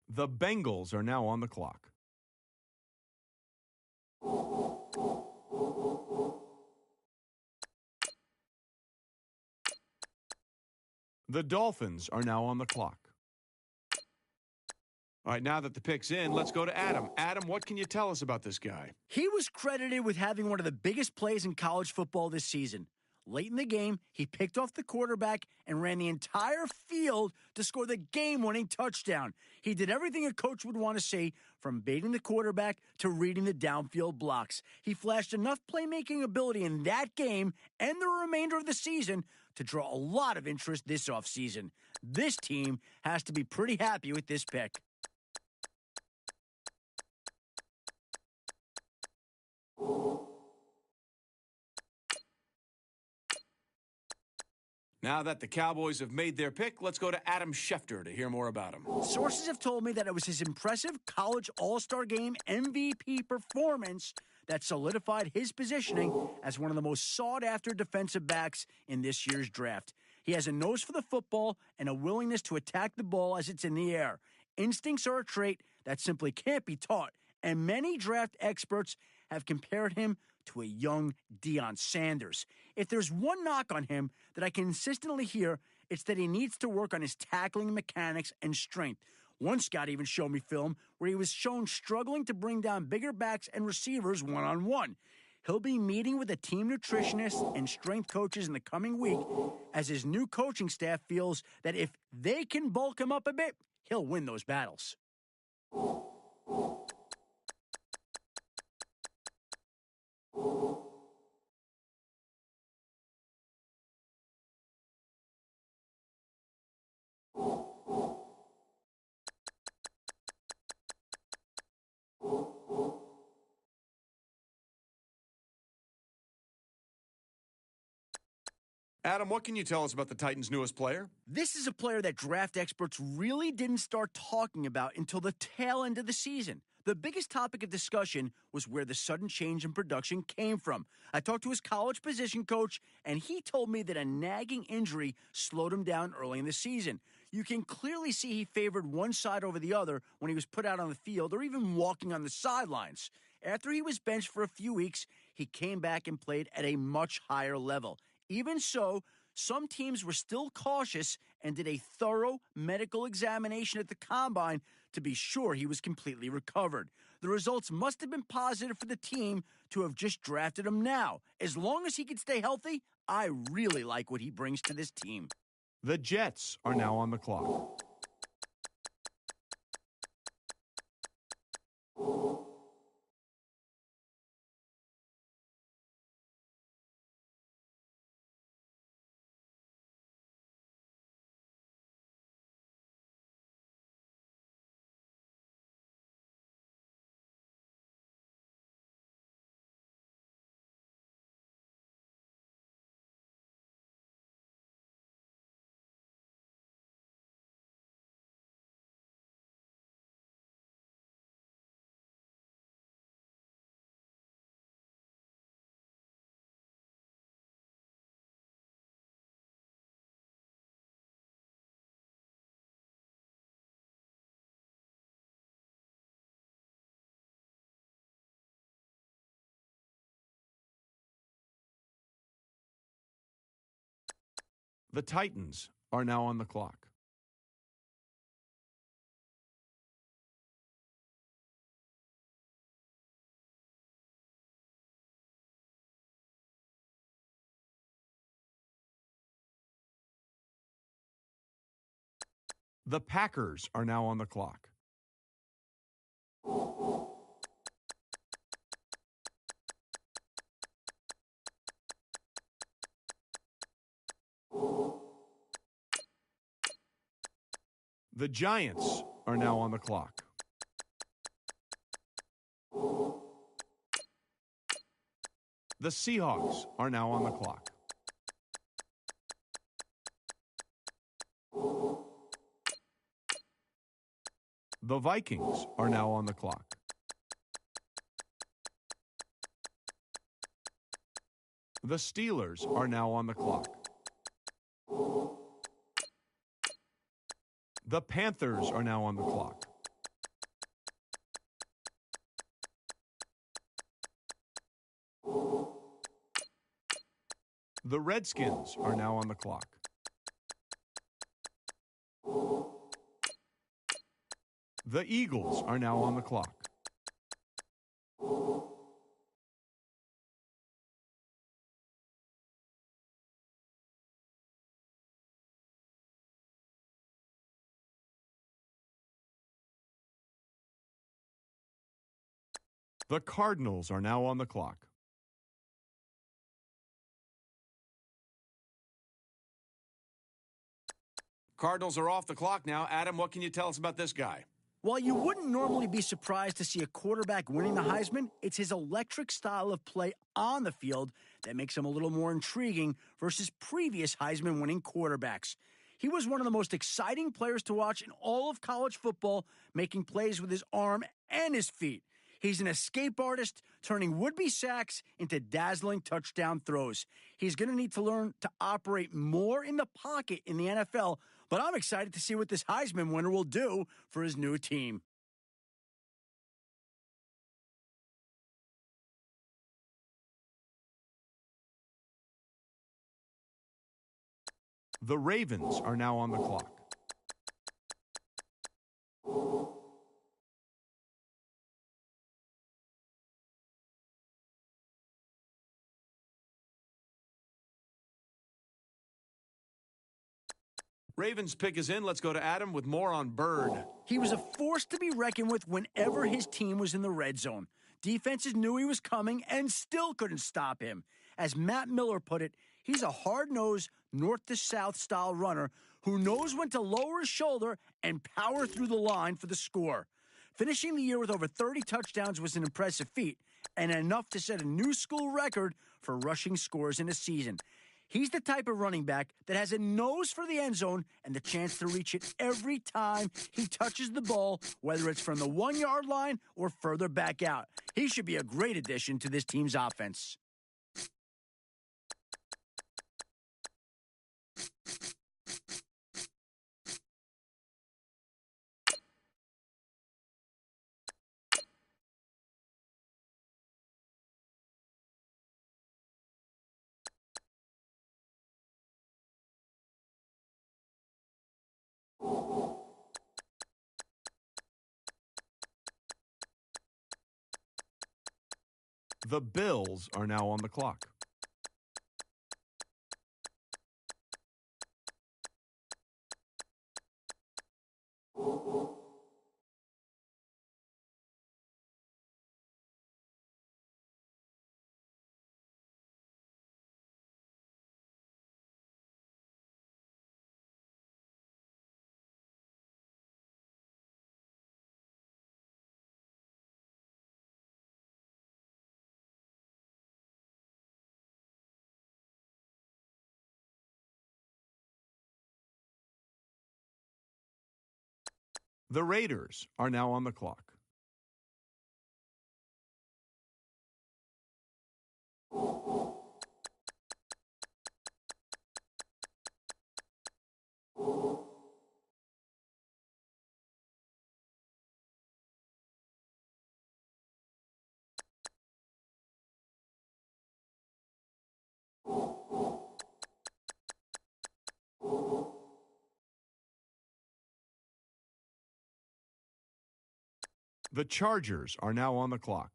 The Bengals are now on the clock. The Dolphins are now on the clock. All right, now that the pick's in, let's go to Adam. Adam, what can you tell us about this guy? He was credited with having one of the biggest plays in college football this season. Late in the game, he picked off the quarterback and ran the entire field to score the game-winning touchdown. He did everything a coach would want to see, from baiting the quarterback to reading the downfield blocks. He flashed enough playmaking ability in that game and the remainder of the season to draw a lot of interest this offseason. This team has to be pretty happy with this pick. Now that the Cowboys have made their pick, let's go to Adam Schefter to hear more about him. Sources have told me that it was his impressive college All-Star Game MVP performance that solidified his positioning as one of the most sought-after defensive backs in this year's draft. He has a nose for the football and a willingness to attack the ball as it's in the air. Instincts are a trait that simply can't be taught, and many draft experts have compared him to a young Deion Sanders. If there's one knock on him that I consistently hear, it's that he needs to work on his tackling mechanics and strength. One scout even showed me film where he was shown struggling to bring down bigger backs and receivers one-on-one. He'll be meeting with a team nutritionist and strength coaches in the coming week as his new coaching staff feels that if they can bulk him up a bit, he'll win those battles. Adam, what can you tell us about the Titans' newest player? This is a player that draft experts really didn't start talking about until the tail end of the season. The biggest topic of discussion was where the sudden change in production came from. I talked to his college position coach, and he told me that a nagging injury slowed him down early in the season. You can clearly see he favored one side over the other when he was put out on the field or even walking on the sidelines. After he was benched for a few weeks, he came back and played at a much higher level. Even so, some teams were still cautious and did a thorough medical examination at the combine to be sure he was completely recovered. The results must have been positive for the team to have just drafted him now. As long as he can stay healthy, I really like what he brings to this team. The Jets are now on the clock. The Titans are now on the clock. The Packers are now on the clock. The Giants are now on the clock. The Seahawks are now on the clock. The Vikings are now on the clock. The Steelers are now on the clock. The Panthers are now on the clock. The Redskins are now on the clock. The Eagles are now on the clock. The Cardinals are now on the clock. Cardinals are off the clock now. Adam, what can you tell us about this guy? While you wouldn't normally be surprised to see a quarterback winning the Heisman, it's his electric style of play on the field that makes him a little more intriguing versus previous Heisman-winning quarterbacks. He was one of the most exciting players to watch in all of college football, making plays with his arm and his feet. He's an escape artist, turning would-be sacks into dazzling touchdown throws. He's going to need to learn to operate more in the pocket in the NFL, but I'm excited to see what this Heisman winner will do for his new team. The Ravens are now on the clock. Ravens pick is in. Let's go to Adam with more on Bird. He was a force to be reckoned with whenever his team was in the red zone. Defenses knew he was coming and still couldn't stop him. As Matt Miller put it, he's a hard-nosed, north-to-south style runner who knows when to lower his shoulder and power through the line for the score. Finishing the year with over 30 touchdowns was an impressive feat, and enough to set a new school record for rushing scores in a season. He's the type of running back that has a nose for the end zone and the chance to reach it every time he touches the ball, whether it's from the 1-yard line or further back out. He should be a great addition to this team's offense. The Bills are now on the clock. The Raiders are now on the clock. The Chargers are now on the clock.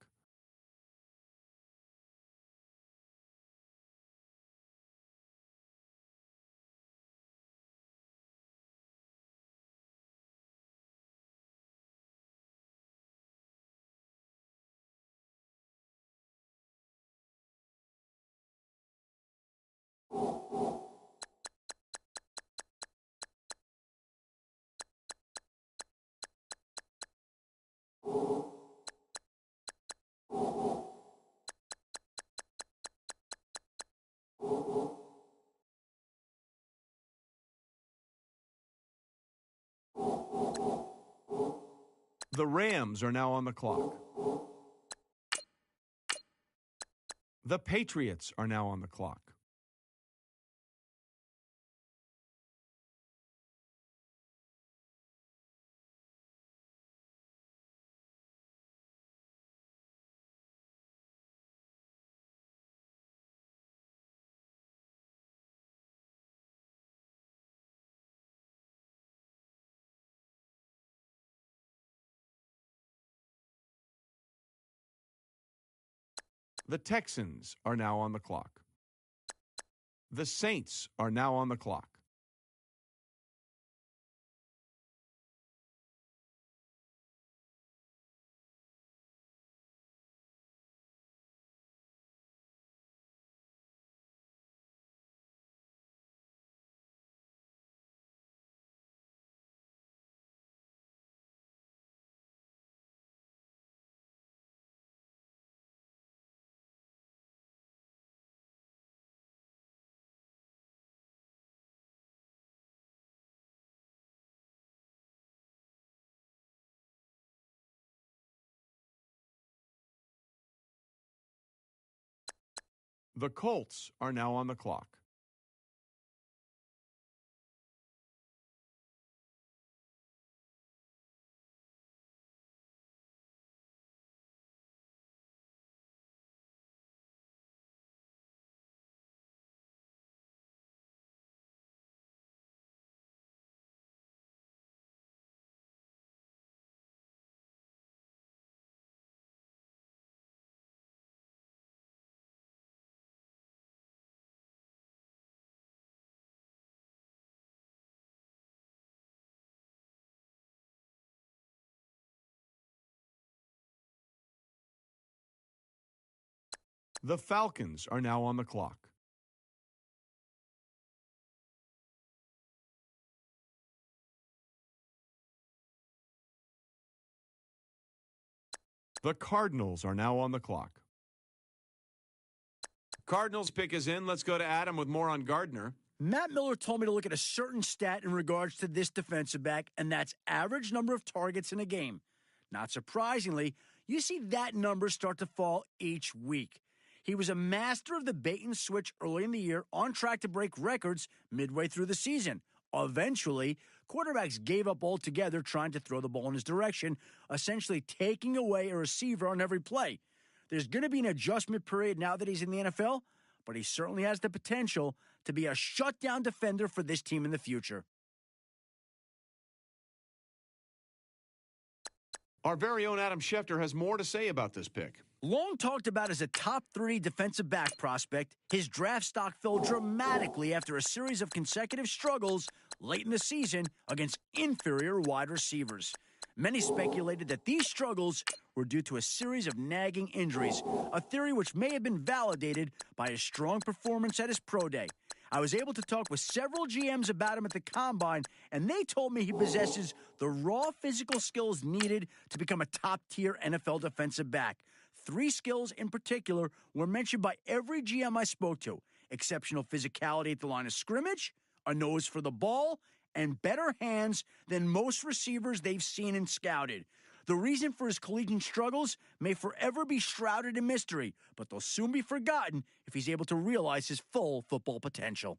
The Rams are now on the clock. The Patriots are now on the clock. The Texans are now on the clock. The Saints are now on the clock. The Colts are now on the clock. The Falcons are now on the clock. The Cardinals are now on the clock. Cardinals pick is in. Let's go to Adam with more on Gardner. Matt Miller told me to look at a certain stat in regards to this defensive back, and that's average number of targets in a game. Not surprisingly, you see that number start to fall each week. He was a master of the bait and switch early in the year, on track to break records midway through the season. Eventually, quarterbacks gave up altogether trying to throw the ball in his direction, essentially taking away a receiver on every play. There's going to be an adjustment period now that he's in the NFL, but he certainly has the potential to be a shutdown defender for this team in the future. Our very own Adam Schefter has more to say about this pick. Long talked about as a top 3 defensive back prospect, his draft stock fell dramatically after a series of consecutive struggles late in the season against inferior wide receivers. Many speculated that these struggles were due to a series of nagging injuries, a theory which may have been validated by his strong performance at his pro day. I was able to talk with several GMs about him at the Combine, and they told me he possesses the raw physical skills needed to become a top-tier NFL defensive back. 3 skills in particular were mentioned by every GM I spoke to: exceptional physicality at the line of scrimmage, a nose for the ball, and better hands than most receivers they've seen and scouted. The reason for his collegiate struggles may forever be shrouded in mystery, but they'll soon be forgotten if he's able to realize his full football potential.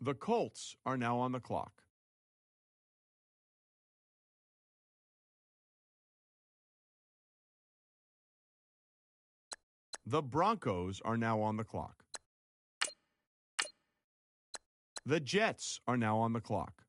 The Colts are now on the clock. The Broncos are now on the clock. The Jets are now on the clock.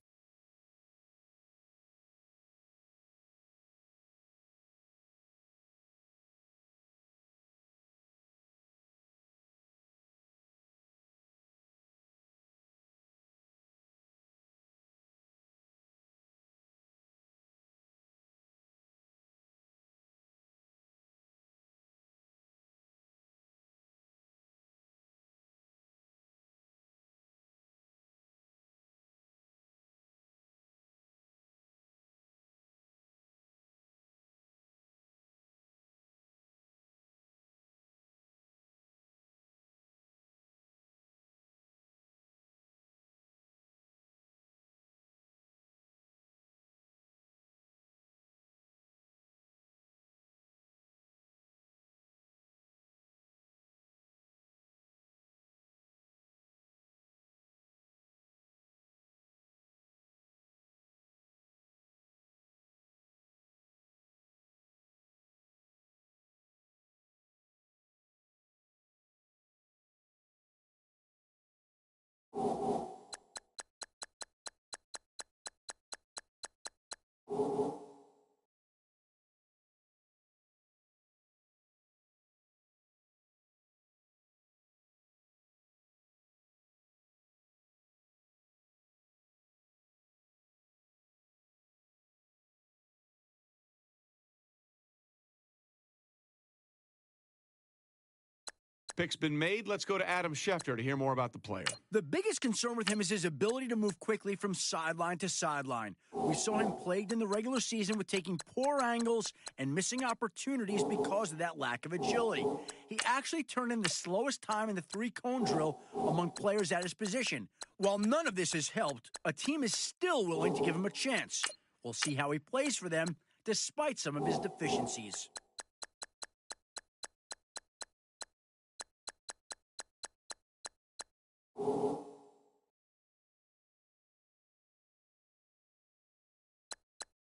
Pick's been made. Let's go to Adam Schefter to hear more about the player. The biggest concern with him is his ability to move quickly from sideline to sideline. We saw him plagued in the regular season with taking poor angles and missing opportunities because of that lack of agility. He actually turned in the slowest time in the three-cone drill among players at his position. While none of this has helped, a team is still willing to give him a chance. We'll see how he plays for them, despite some of his deficiencies.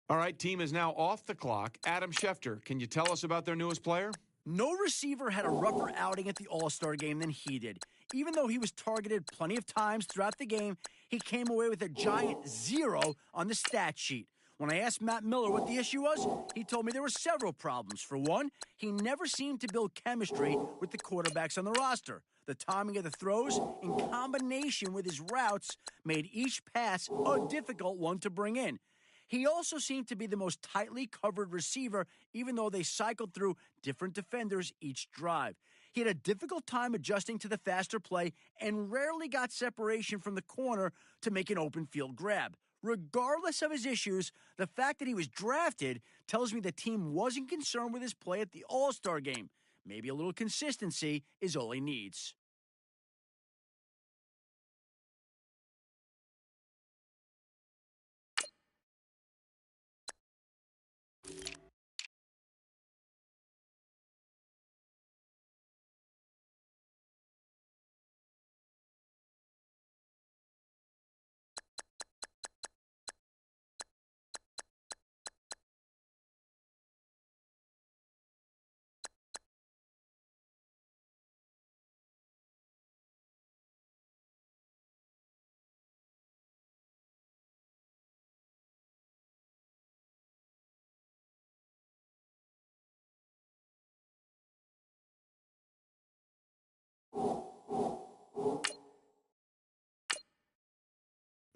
All right, team is now off the clock. Adam Schefter, can you tell us about their newest player? No receiver had a rougher outing at the All-Star game than he did. Even though he was targeted plenty of times throughout the game, he came away with a giant 0 on the stat sheet. When I asked Matt Miller what the issue was, he told me there were several problems. For one, he never seemed to build chemistry with the quarterbacks on the roster. The timing of the throws, in combination with his routes, made each pass a difficult one to bring in. He also seemed to be the most tightly covered receiver, even though they cycled through different defenders each drive. He had a difficult time adjusting to the faster play and rarely got separation from the corner to make an open field grab. Regardless of his issues, the fact that he was drafted tells me the team wasn't concerned with his play at the All-Star game. Maybe a little consistency is all he needs.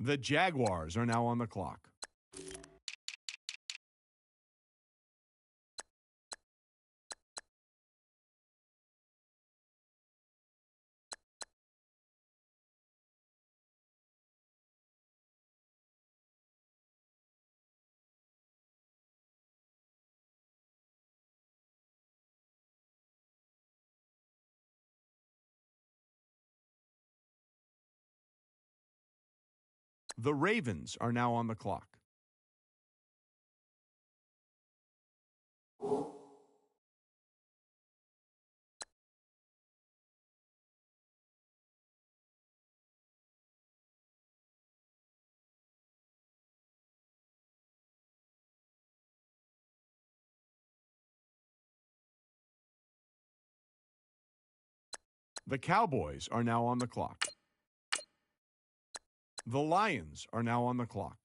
The Jaguars are now on the clock. The Ravens are now on the clock. The Cowboys are now on the clock. The Lions are now on the clock.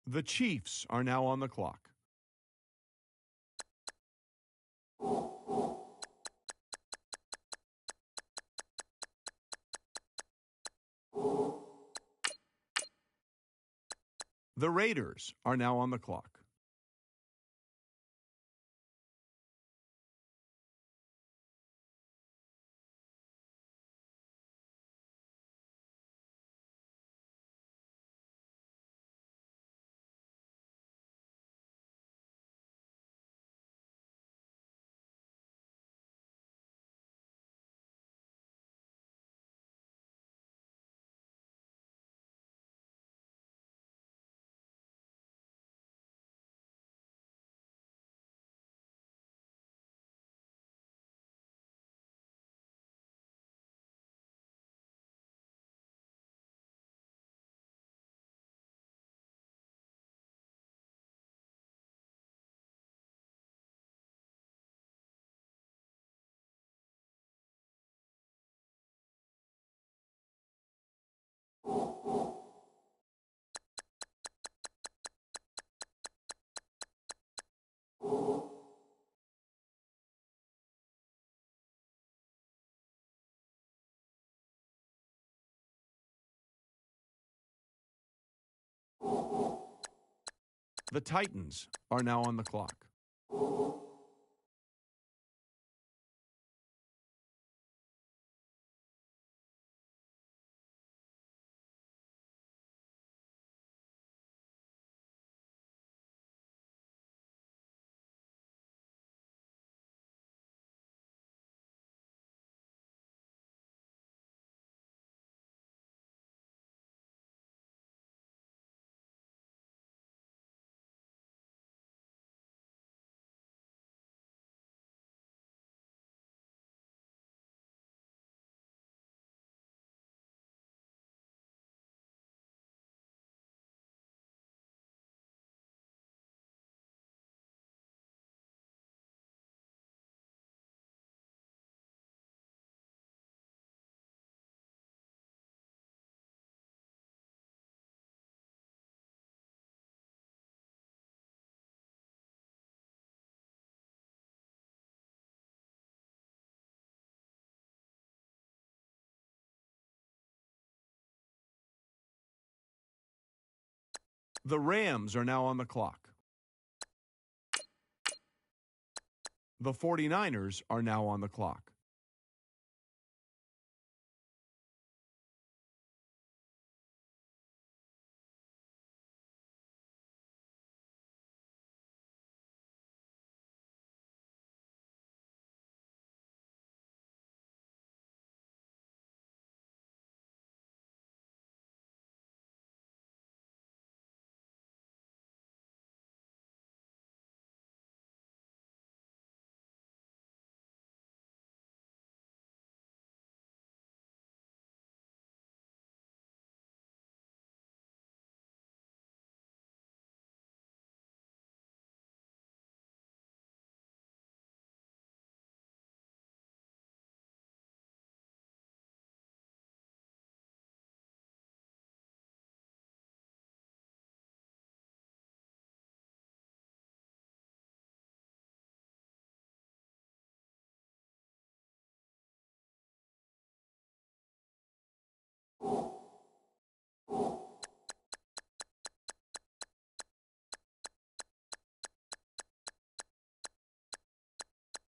The Chiefs are now on the clock. The Raiders are now on the clock. The Titans are now on the clock. The Rams are now on the clock. The 49ers are now on the clock.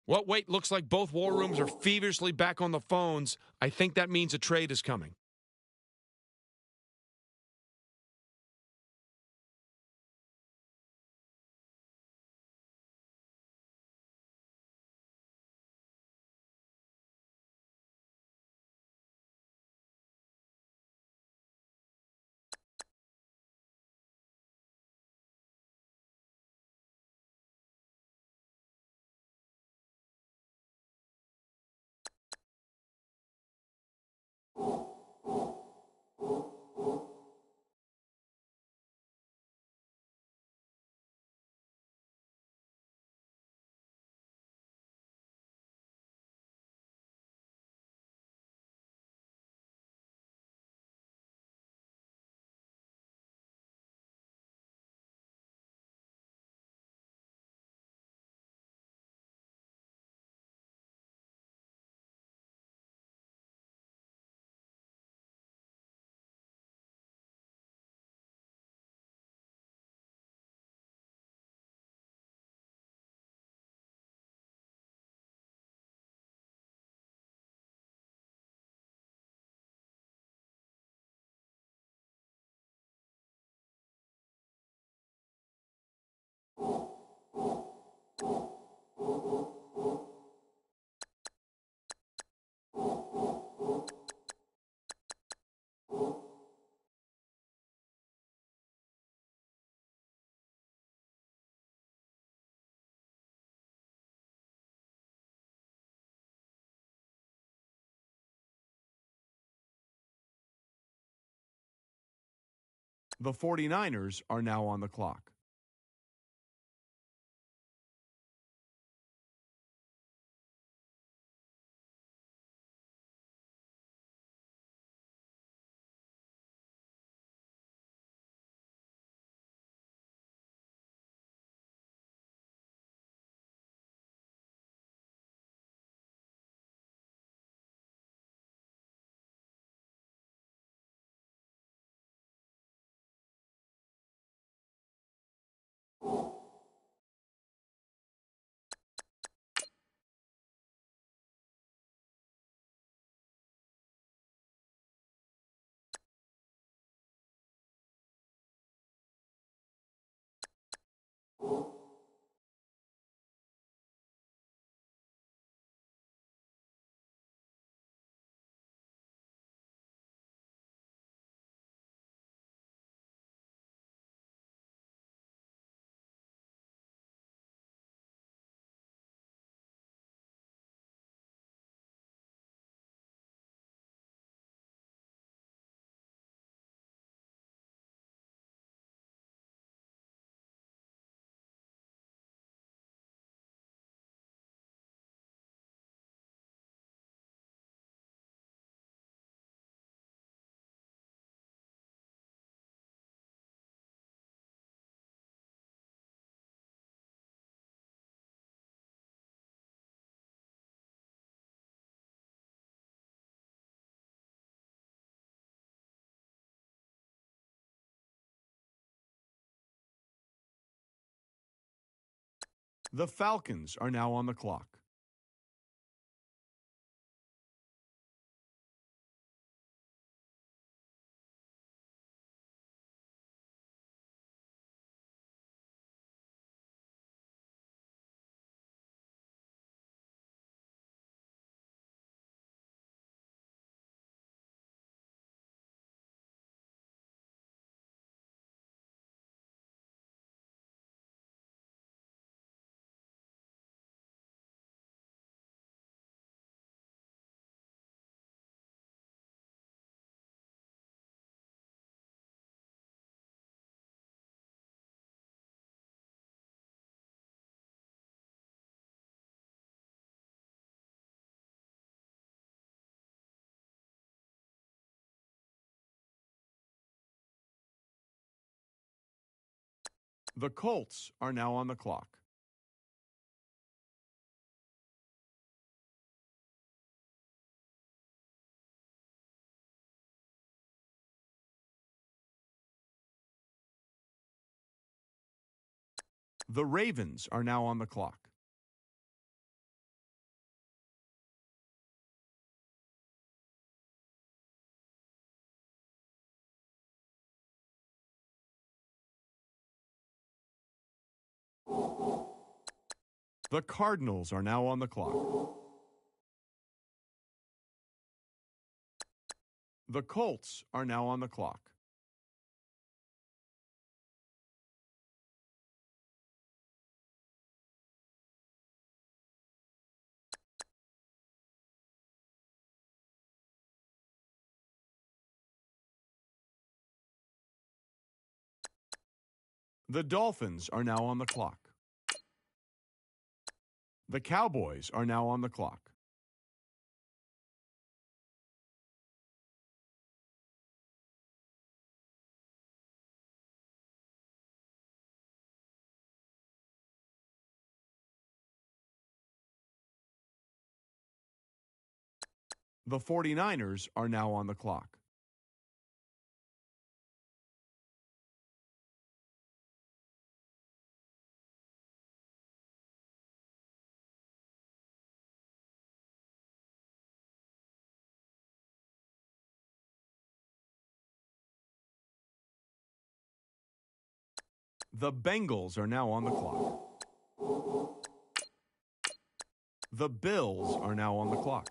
Well, wait, looks like both war rooms are feverishly back on the phones. I think that means a trade is coming. The 49ers are now on the clock. The Falcons are now on the clock. The Colts are now on the clock. The Ravens are now on the clock. The Cardinals are now on the clock. The Colts are now on the clock. The Dolphins are now on the clock. The Cowboys are now on the clock. The 49ers are now on the clock. The Bengals are now on the clock. The Bills are now on the clock.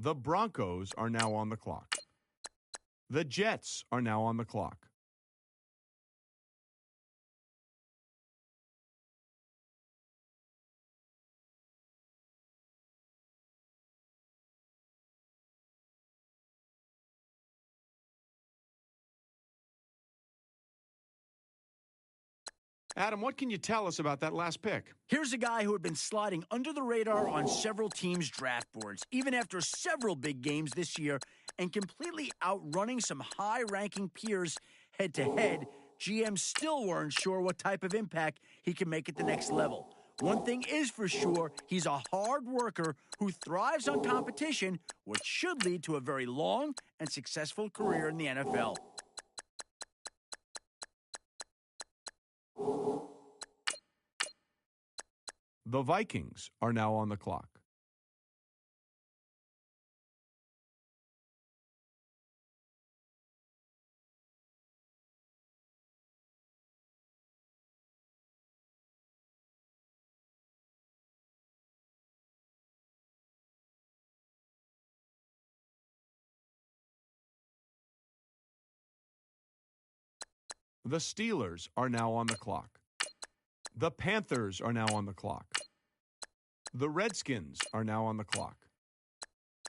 The Broncos are now on the clock. The Jets are now on the clock. Adam, what can you tell us about that last pick? Here's a guy who had been sliding under the radar on several teams' draft boards, even after several big games this year, and completely outrunning some high-ranking peers head-to-head. GMs still weren't sure what type of impact he can make at the next level. One thing is for sure, he's a hard worker who thrives on competition, which should lead to a very long and successful career in the NFL. The Vikings are now on the clock. The Steelers are now on the clock. The Panthers are now on the clock. The Redskins are now on the clock.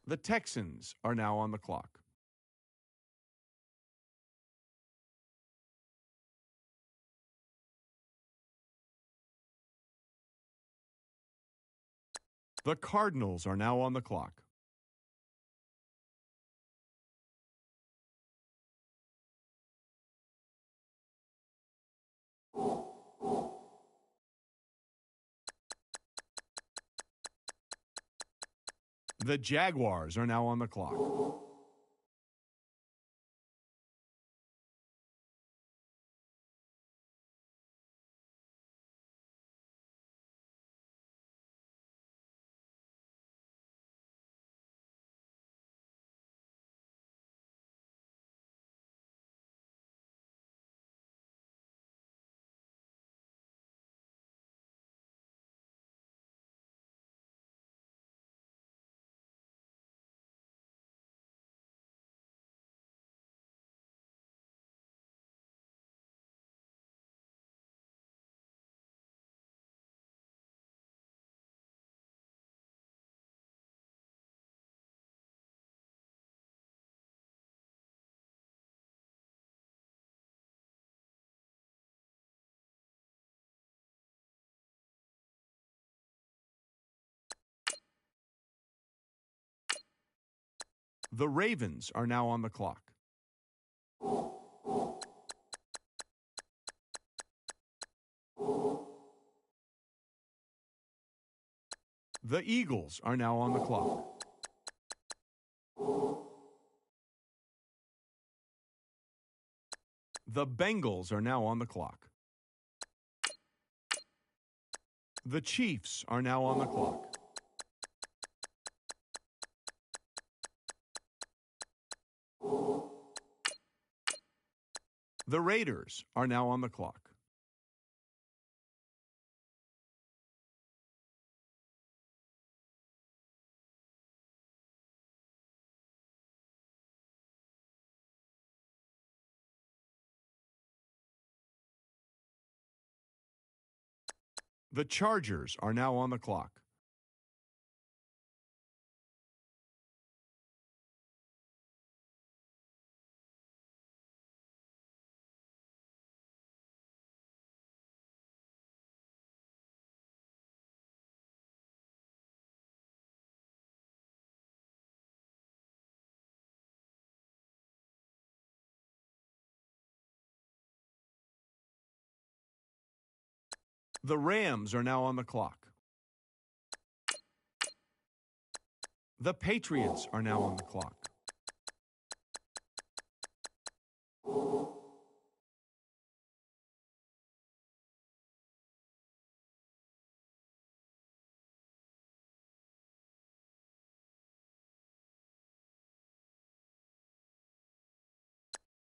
The Texans are now on the clock. The Cardinals are now on the clock. The Jaguars are now on the clock. The Ravens are now on the clock. The Eagles are now on the clock. The Bengals are now on the clock. The Chiefs are now on the clock. The Raiders are now on the clock. The Chargers are now on the clock. The Rams are now on the clock. The Patriots are now on the clock.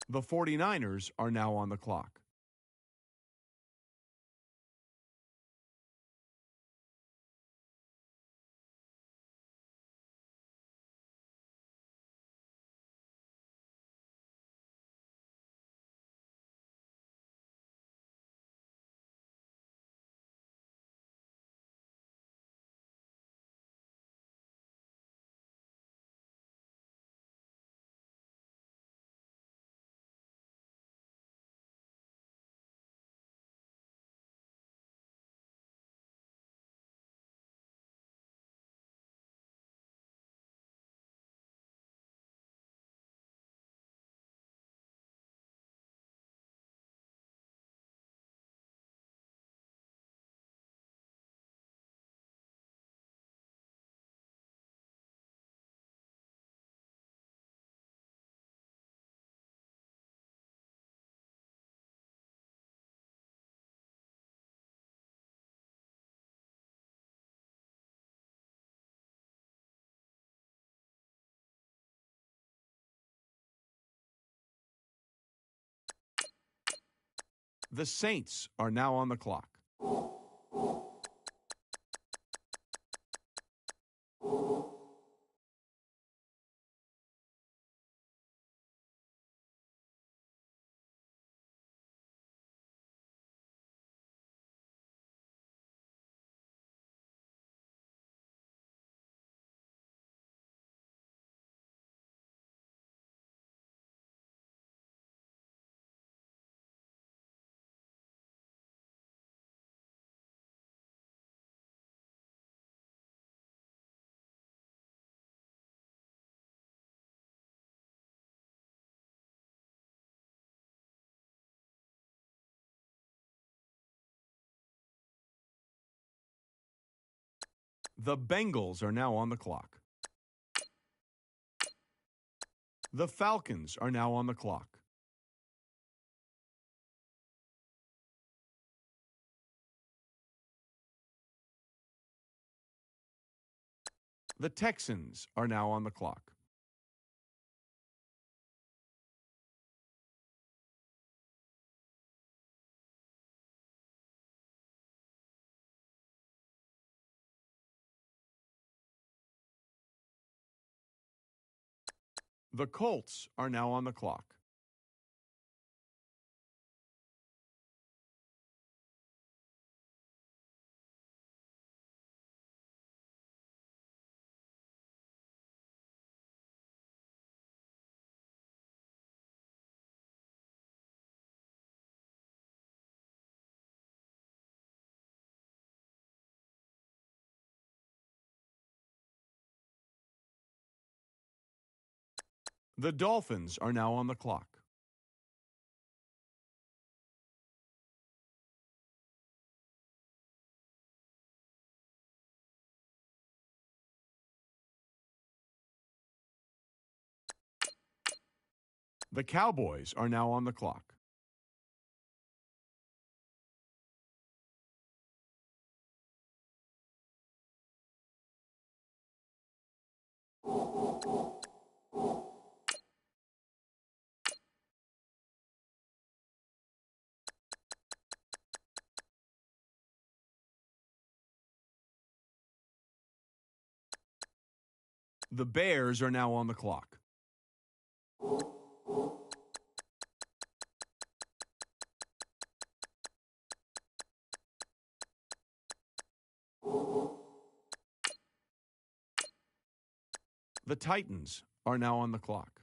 The 49ers are now on the clock. The Saints are now on the clock. The Bengals are now on the clock. The Falcons are now on the clock. The Texans are now on the clock. The Colts are now on the clock. The Dolphins are now on the clock. The Cowboys are now on the clock. The Bears are now on the clock. The Titans are now on the clock.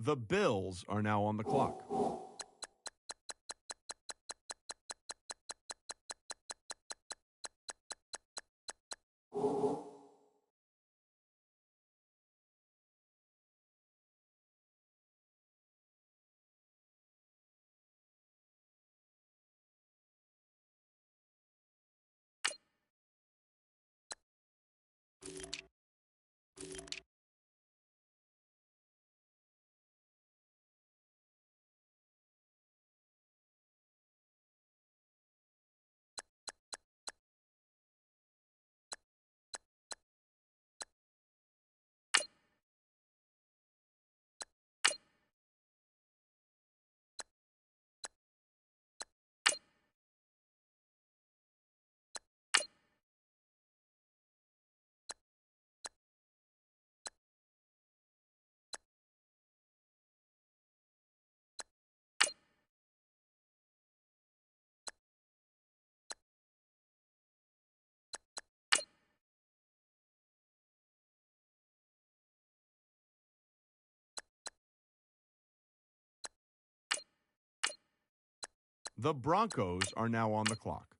The Bills are now on the clock. The Broncos are now on the clock.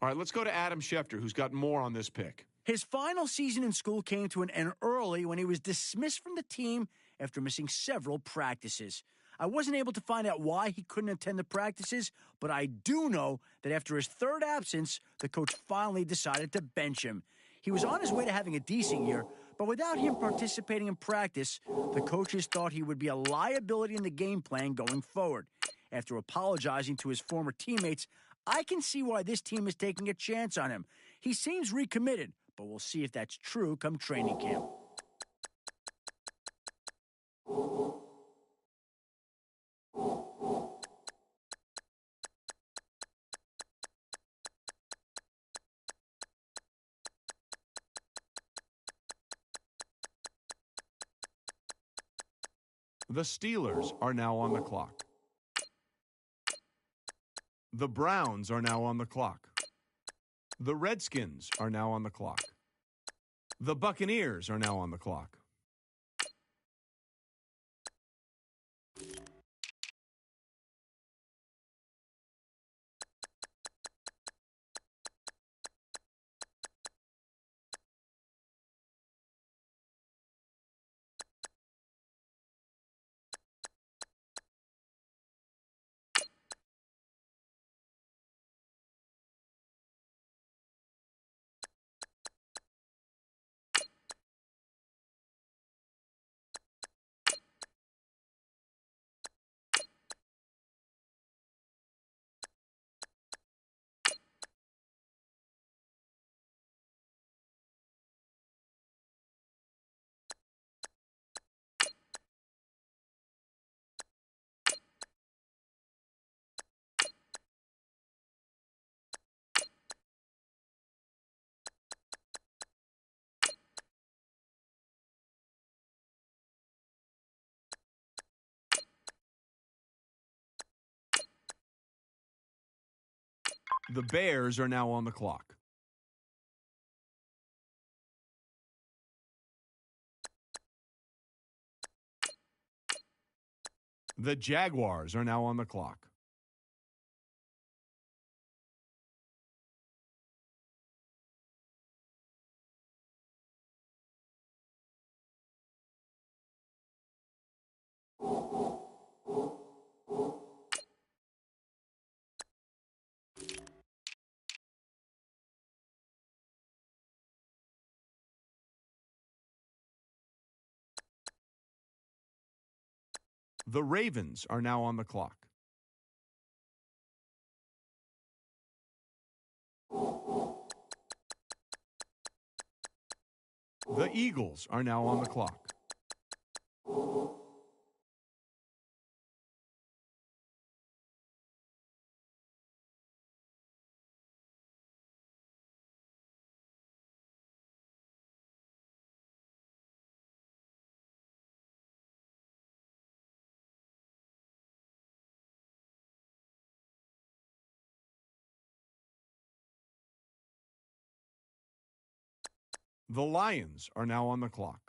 All right, let's go to Adam Schefter, who's got more on this pick. His final season in school came to an end early when he was dismissed from the team after missing several practices. I wasn't able to find out why he couldn't attend the practices, but I do know that after his third absence, the coach finally decided to bench him. He was on his way to having a decent year, but without him participating in practice, the coaches thought he would be a liability in the game plan going forward. After apologizing to his former teammates, I can see why this team is taking a chance on him. He seems recommitted, but we'll see if that's true come training camp. The Steelers are now on the clock. The Browns are now on the clock. The Redskins are now on the clock. The Buccaneers are now on the clock. The Bears are now on the clock. The Jaguars are now on the clock. The Ravens are now on the clock. The Eagles are now on the clock. The Lions are now on the clock.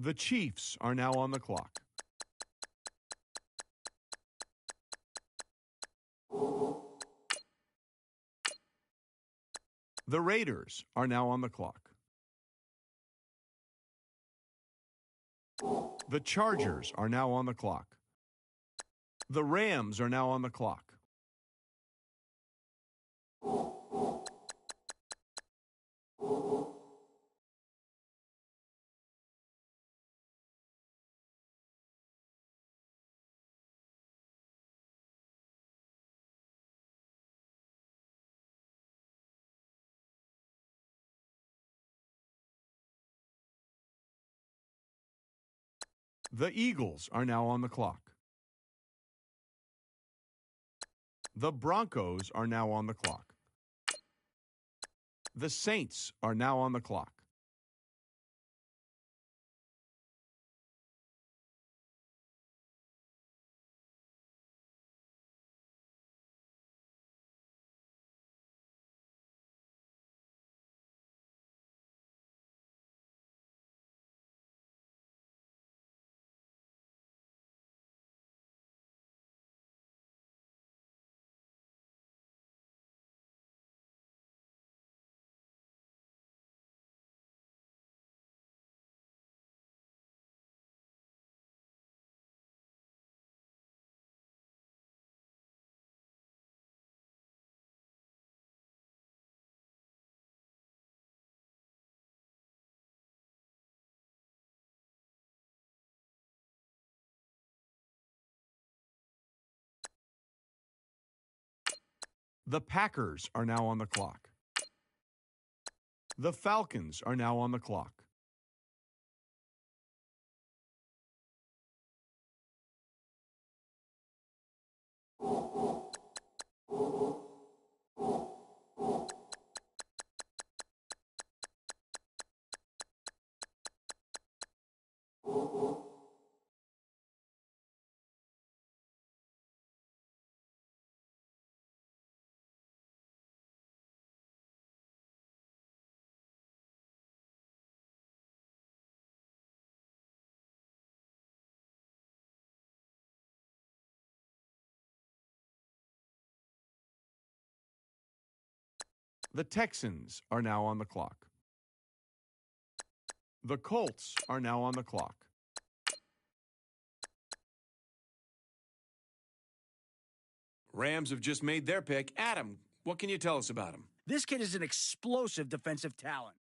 The Chiefs are now on the clock. The Raiders are now on the clock. The Chargers are now on the clock. The Rams are now on the clock. The Eagles are now on the clock. The Broncos are now on the clock. The Saints are now on the clock. The Packers are now on the clock. The Falcons are now on the clock. The Texans are now on the clock. The Colts are now on the clock. Rams have just made their pick. Adam, what can you tell us about him? This kid is an explosive defensive talent.